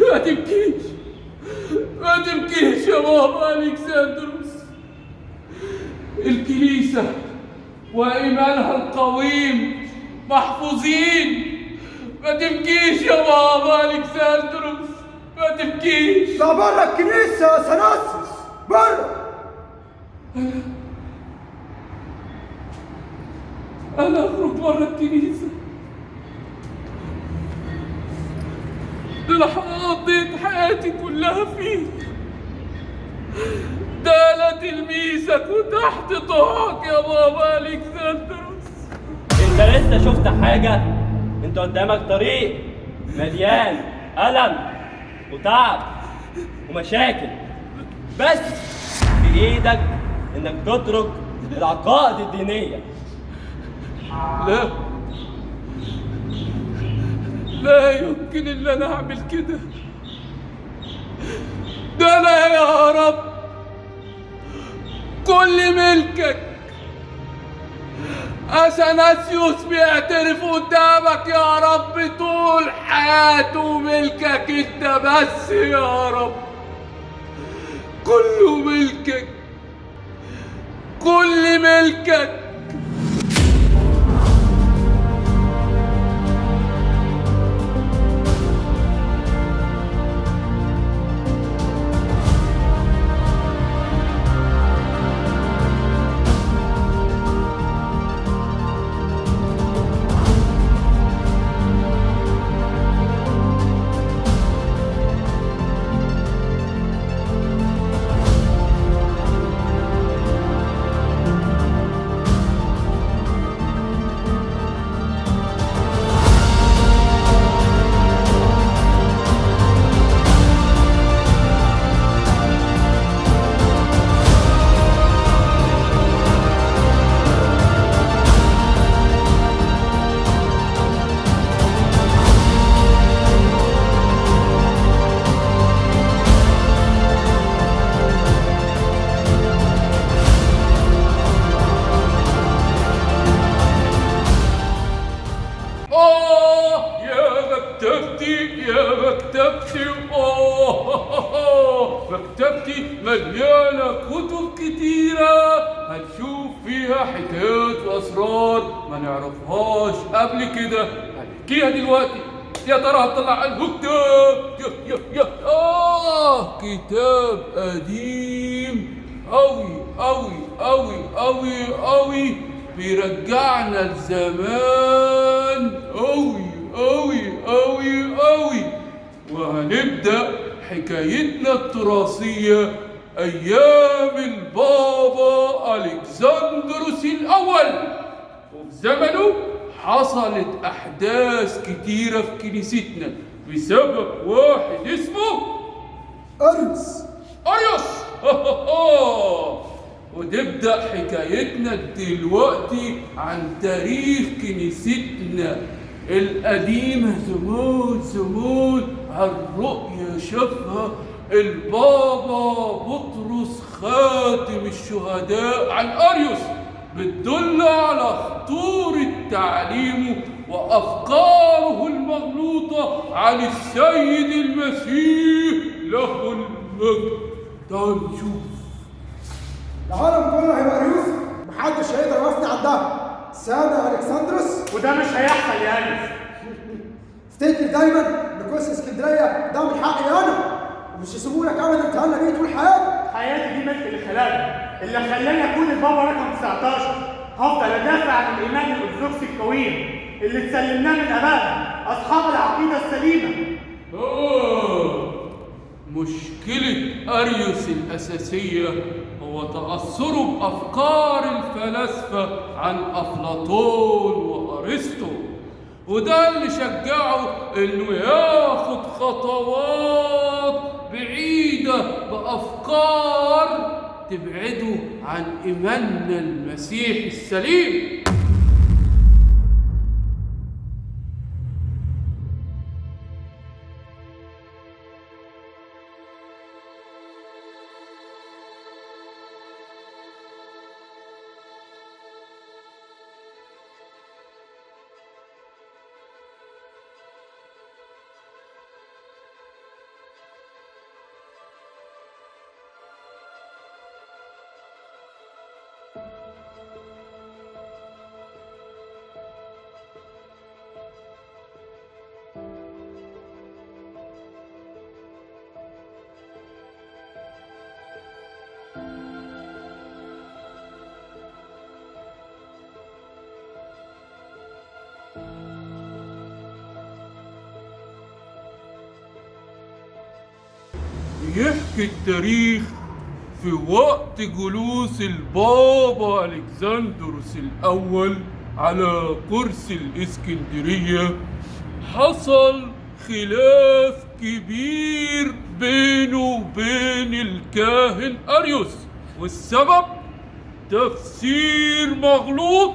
ما تبكيش، ما تبكيش يا بابا ألكسندروس. الكنيسة وإيمانها القويم محفوظين. ما تبكيش يا بابا ألكسندروس، ما تبكيش. لا، برا الكنيسة يا سناسيوس، برا. أنا أخرج برا الكنيسة؟ ده أنا قضيت حياتي كلها فيه. ده أنا تلميذك وتحت طوعك يا بابا ألكسندروس. انت لسه شفت حاجة؟ انت قدامك طريق مليان ألم وتعب ومشاكل، بس في ايدك انك تترك العقائد الدينية. لا، لا يمكن ان انا اعمل كده. ده انا يا رب كل ملكك. اثناسيوس بيعترف قدامك يا رب طول حياته ملكك انت بس يا رب. كله ملكك، كل ملكك. مكتبتي مليانة كتب كتيرة هتشوف فيها حكايات وأسرار ما نعرفهاش قبل كده. هنحكيها دلوقتي. يا ترى هتطلع عنه كتاب كتاب قديم أوي أوي أوي أوي أوي بيرجعنا لزمان أوي أوي أوي أوي. وهنبدأ حكايتنا التراثية أيام البابا ألكسندروس الأول. وفي زمنه حصلت أحداث كتيرة في كنيستنا بسبب واحد اسمه أريوس. أريوس. وتبدأ حكايتنا دلوقتي عن تاريخ كنيستنا القديمة زمان زمان. عن رؤية شافها البابا بطرس خاتم الشهداء عن أريوس، بتدل على خطورة تعليمه وأفكاره المغلوطة عن السيد المسيح له المجد. تعال نشوف. العالم كله هيبقى أريوس، محدش هيقدر يوقفني عندها. سامع ألكسندروس؟ وده مش هيحصل يا أنس. افتكر دايما ان كورس اسكندريه ده من حقي انا، ومش يسيبوا لك ابدا تهنى بيه طول حياتك. حياتي دي ملك اللي خلاني، اللي خلاني اكون البابا رقم 19. هفضل ادافع عن الايمان الارثوذكسي القويم اللي اتسلمناه من ابائنا اصحاب العقيده السليمه. مشكلة أريوس الأساسية هو تأثره بأفكار الفلاسفة عن أفلاطون وأرسطو، وده اللي شجعه إنه ياخد خطوات بعيدة بأفكار تبعده عن إيماننا المسيحي السليم. بيحكي التاريخ في وقت جلوس البابا ألكسندروس الأول على كرسي الإسكندرية حصل خلاف كبير بينه وبين الكاهن أريوس، والسبب تفسير مغلوط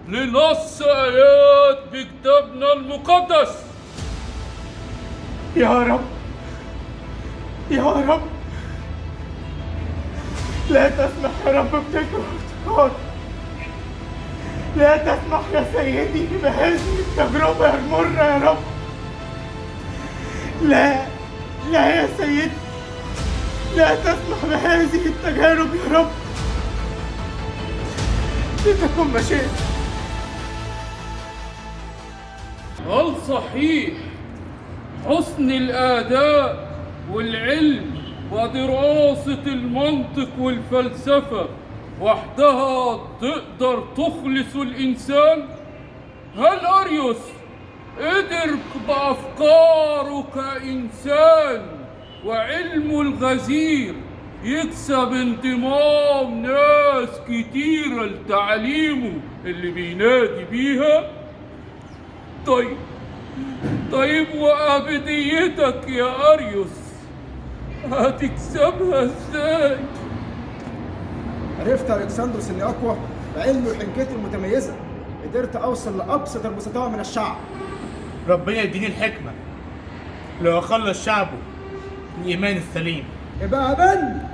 لنص آيات بكتابنا المقدس. يا رب يا رب لا تسمح يا رب بتلك الاعتقاد، لا تسمح يا سيدي بهذه التجربة المرة يا رب. لا يا سيدي، لا تسمح بهذه التجارب يا رب، لتكن مشيئتك. هل صحيح حسن الآداء والعلم ودراسة المنطق والفلسفة وحدها تقدر تخلص الإنسان؟ هل أريوس قدر بأفكاره كإنسان وعلمه الغزير يكسب انضمام ناس كتيرة لتعليمه اللي بينادي بيها؟ طيب وأبديتك يا أريوس هتكسبها ازاي؟ عرفت يا الكسندروس اني اقوى بعلمي وحنكتي المتميزه، قدرت اوصل لابسط البسطاء من الشعب. ربنا يديني الحكمة لو أخلص شعبه الإيمان السليم. يبقى بن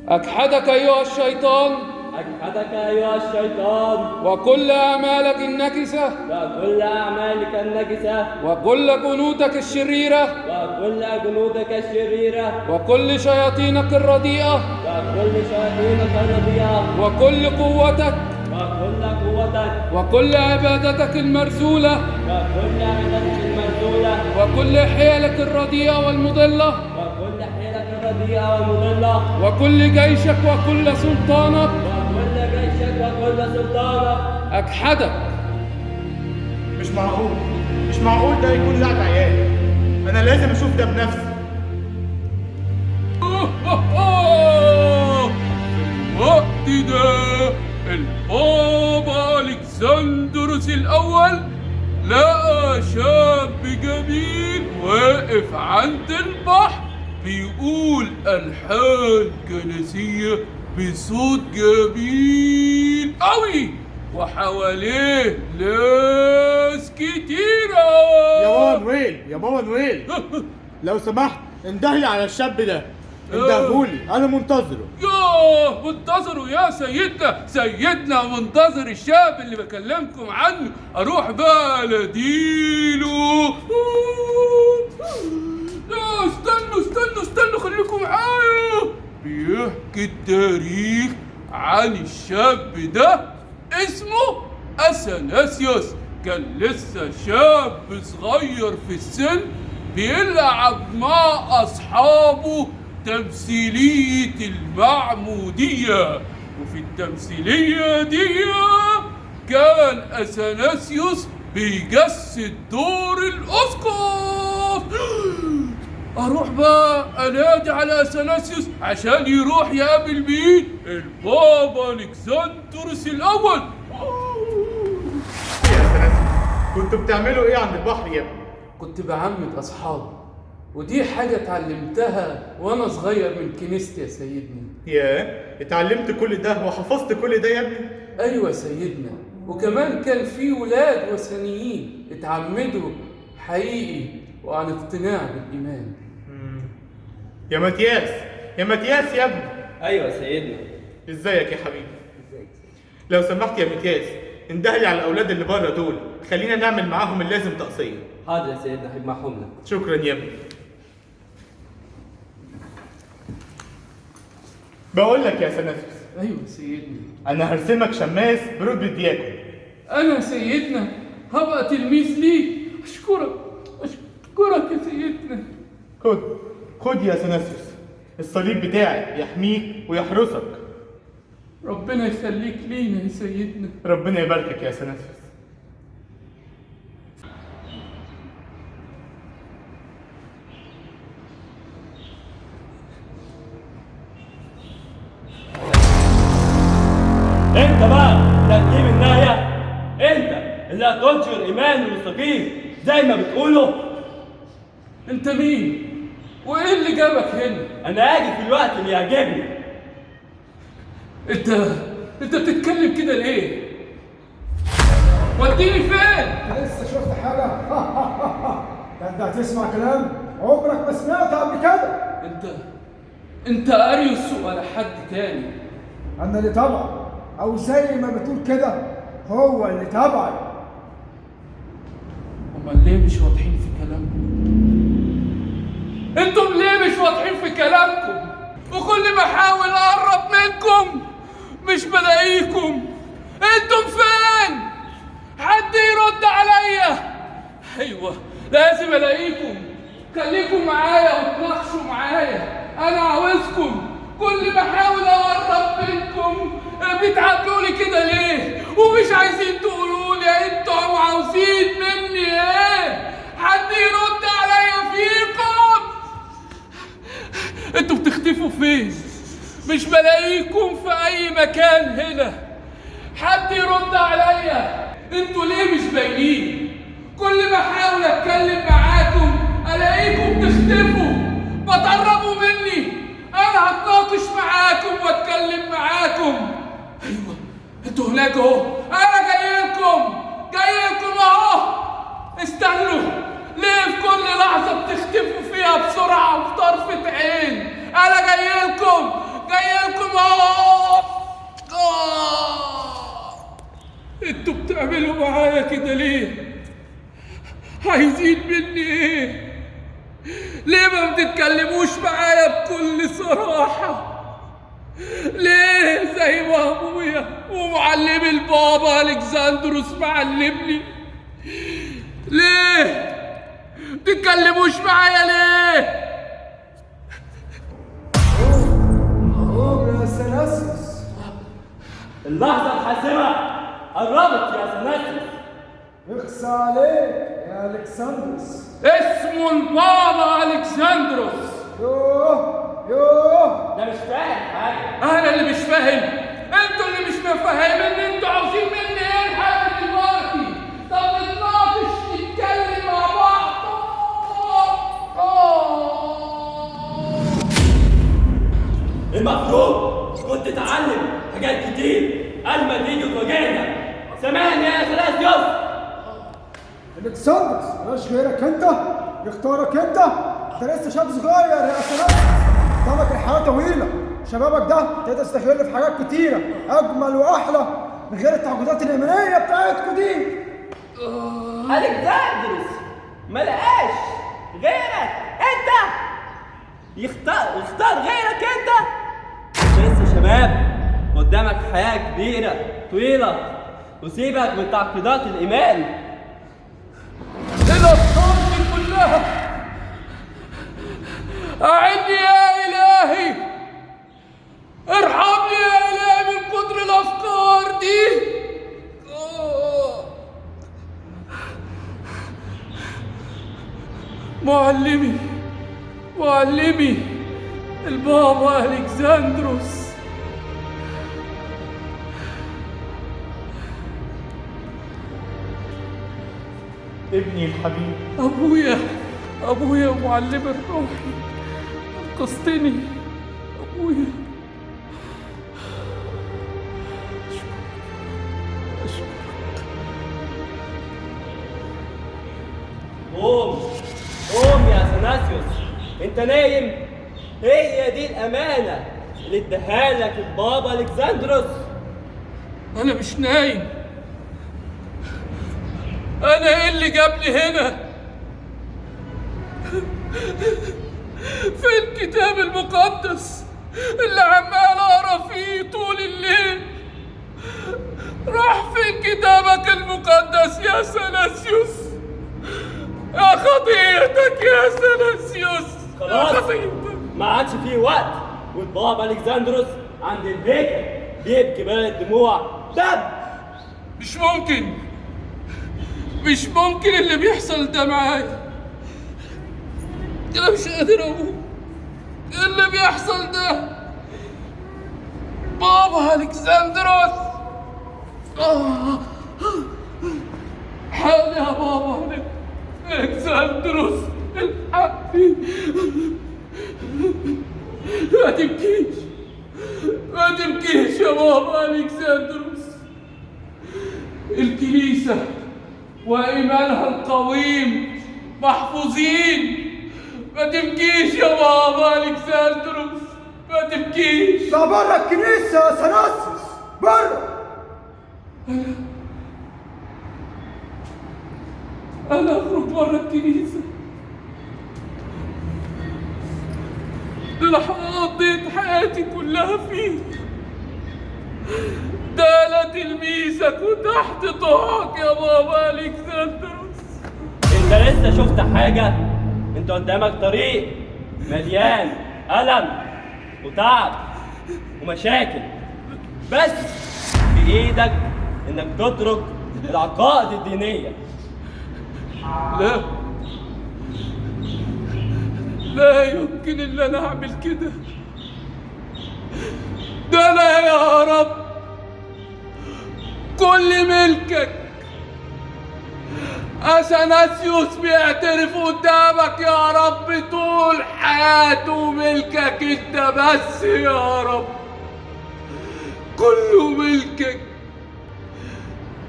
أجحدك أيها الشيطان أجحدك أيها الشيطان وكل أعمالك النكسة وكل أعمالك النجسة وكل جنودك الشريرة وكل جنودك الشريرة وكل شياطينك الرديئة وكل شياطينك الرديئة وكل قوتك وكل قوتك وكل عبادتك المرسولة وكل عبادتك المرسولة وكل حيلك الرديئة والمضلة وكل حيلك الرديئة والمضلة وكل جيشك وكل سلطانك وكل جيشك وكل سلطانك أجحدك. مش معقول ده يكون لعب عيال، أنا لازم أشوف ده بنفسي. في الوقت ده البابا ألكسندروس الأول لقى شاب جميل واقف عند البحر بيقول ألحان كنسية بصوت جميل قوي وحواليه ناس كتيرة. يا بابا نويل لو سمحت اندهلي على الشاب ده، اندهولي أنا منتظره. ياه منتظره يا سيدنا منتظر الشاب اللي بكلمكم عنه. اروح بقى اناديله. لا استنوا خليكم معايا. بيحكي التاريخ عن الشاب ده اسمه اثناسيوس. كان لسه شاب صغير في السن بيلعب مع اصحابه تمثيلية المعمودية، وفي التمثيلية دي كان أثناسيوس بيجسد دور الأسقف. أروح بقى أنادي على أثناسيوس عشان يروح يقابل مين؟ البابا ألكسندروس الأول. يا سلام، كنتوا بتعملوا إيه عند البحر يا ابني؟ كنت بعمد أصحابي، ودي حاجة اتعلمتها وأنا صغير من كنيستي يا سيدنا. ياه، اتعلمت كل ده وحفظت كل ده يا ابني؟ أيوة سيدنا، وكمان كان في ولاد وثنيين اتعمدوا حقيقي وعن اقتناع بالإيمان. يا متياس يا ابني. أيوة سيدنا. ازيك يا حبيبي؟ لو سمحت يا متياس اندهلي على الأولاد اللي بره دول، خلينا نعمل معاهم اللازم تقصية. حاضر يا سيدنا، هجمعهم لك. شكرا يا ابني. بقول لك يا أثناسيوس، أيوة سيدنا. أنا هرسمك شماس برتبة دياكون. أنا سيدنا هبقى تلميذ ليك. أشكرك. أشكرك يا سيدنا. خد يا اثناسيوس، الصليب بتاعي يحميك ويحرسك. ربنا يخليك لينا يا سيدنا. ربنا يباركك يا اثناسيوس. انت بقى تقديم النهاية، انت اللي هتنشر الايمان المستقيم زي ما بتقولوا. أنت مين؟ وإيه اللي جابك هنا؟ انا هاجي في الوقت اللي يعجبني. أنت بتتكلم كده ليه؟ وديني فين؟ انت لسه شفت حاجه؟ ده انت هتسمع كلام عمرك ما سمعته قبل كده. أنت أريوس ولا حد تاني؟ انا اللي تبعي، او زي ما بتقول كده هو اللي تبعي. أمال ليه مش واضحين في كلامكم؟ أنتم ليه مش واضحين في كلامكم؟ وكل ما أحاول أقرب منكم مش بلاقيكم. أنتم فين؟ حد يرد عليا. أيوه لازم ألاقيكم. خليكم معايا وتناقشوا معايا، أنا عاوزكم. كل ما أحاول أقرب منكم بتعاملوا لي كده ليه؟ ومش عايزين تقولوا لي أنتوا عاوزين مني إيه؟ حد يرد عليا فيكم؟ أنتوا بتختفوا فين؟ مش بلاقيكم في أي مكان هنا. حد يرد عليا. أنتوا ليه مش باينين؟ كل ما أحاول أتكلم معاكم ألاقيكم تختفوا. ما تقربوا مني، أنا هتناقش معاكم وأتكلم معاكم. أيوه أنتوا هناك أهو، أنا جايلكم أهو. استنوا، ليه في كل لحظة بتختفوا فيها بسرعة وفي طرفة عين؟ أنا جايلكم أهو. أنتوا بتعملوا معايا كده ليه؟ عايزين مني إيه؟ ليه ما بتتكلموش معايا بكل صراحة؟ ليه زي ما أبويا ومعلمي البابا ألكسندروس معلمني؟ ليه؟ بتتكلموش معايا ليه؟ قوم يا اثناسيوس. اللحظة الحاسمة قربت يا اثناسيوس. اخصى عليك يا الكسندروس. اسمه البابا ألكسندروس. يوه ده مش فاهم حاجة. أنا اللي مش فاهم. أنتوا اللي مش مفهمين. أنتوا عاوزين مني إيه لحد دلوقتي؟ طب نتناقش نتكلم مع بعض. المفروض كنت تتعلم حاجات كتير قبل ما تيجي تواجهنا. سامعني يا اثناسيوس. الكسندروس مش غيرك انت، يختارك انت. انت لسه شاب صغير يا اثناسيوس، قدامك الحياه طويله. شبابك ده تقدر تستغله في حاجات كتيره اجمل واحلى من غير التعقيدات الايمانيه بتاعتكوا دي. ألكسندروس ما لقاش غيرك انت. يختار غيرك انت. لسه شباب، قدامك حياة كبيرة طويلة، وسيبك من تعقيدات الإيمان. الأفكار دي كلها أعني يا إلهي، ارحمني يا إلهي من كتر الأفكار دي. معلمي البابا ألكسندروس. ابني الحبيب. أبويا ومعلمي الروحي، أنقذتني أبويا. أشكرك. قوم يا اثناسيوس، انت نايم؟ هي دي الامانه اللي اداها لك البابا ألكسندروس. أنا مش نايم. أنا إيه اللي جابني هنا؟ في الكتاب المقدس اللي عمال أقرأ فيه طول الليل. راح فين كتابك المقدس يا اثناسيوس؟ يا خطيئتك يا سناسيوس، يا خلاص خطيئتك. ما عادش فيه وقت، والبابا الكسندروس عند الهيكل بيبكي بين الدموع دم. مش ممكن، مش ممكن اللي بيحصل ده معايا. انا مش قادر اقول ايه اللي بيحصل ده. بابا الكسندروس، حالي يا بابا الكسندروس، الحقني. ما تبكيش، ما تبكيش يا بابا الكسندروس. الكنيسة وإيمانها القويم محفوظين. ما تبكيش يا بابا الكسندروس، ما تبكيش. لا بره الكنيسة يا سناسيوس، بره. أنا أخرج بره الكنيسة؟ ده أنا قضيت حياتي كلها فيه. ده أنا تلميذك وتحت طاعك يا بابا الكسندروس. انت لسه شفت حاجة؟ انت قدامك طريق مليان ألم وتعب ومشاكل، بس في ايدك انك تترك العقائد الدينية. لا، لا يمكن ان انا اعمل كده. ده انا يا رب كل ملكك. اثناسيوس بيعترف قدامك يا رب طول حياته ملكك انت بس يا رب. كله ملكك،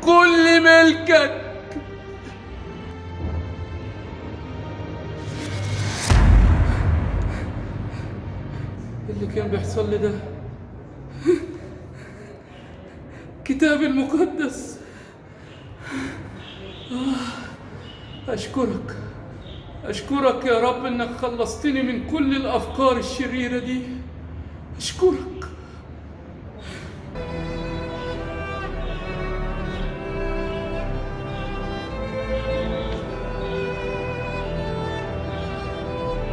كل ملكك. اللي كان بيحصل لي ده كتاب المقدس. أشكرك، أشكرك يا رب إنك خلصتني من كل الأفكار الشريرة دي. أشكرك.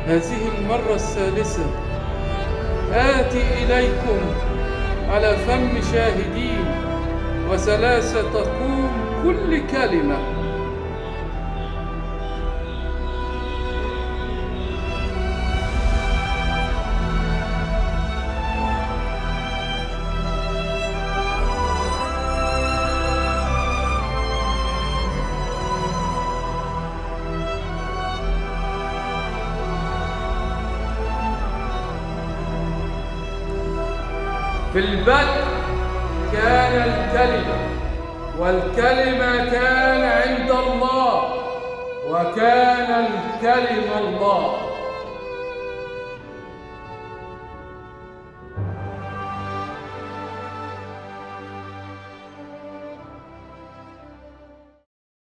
هذه المرة الثالثة آتي إليكم على فم شاهدين، وثلاثة تقوم كل كلمة. في البدء كان الكلمة، والكلمة كان عند الله، وكان الكلمة الله.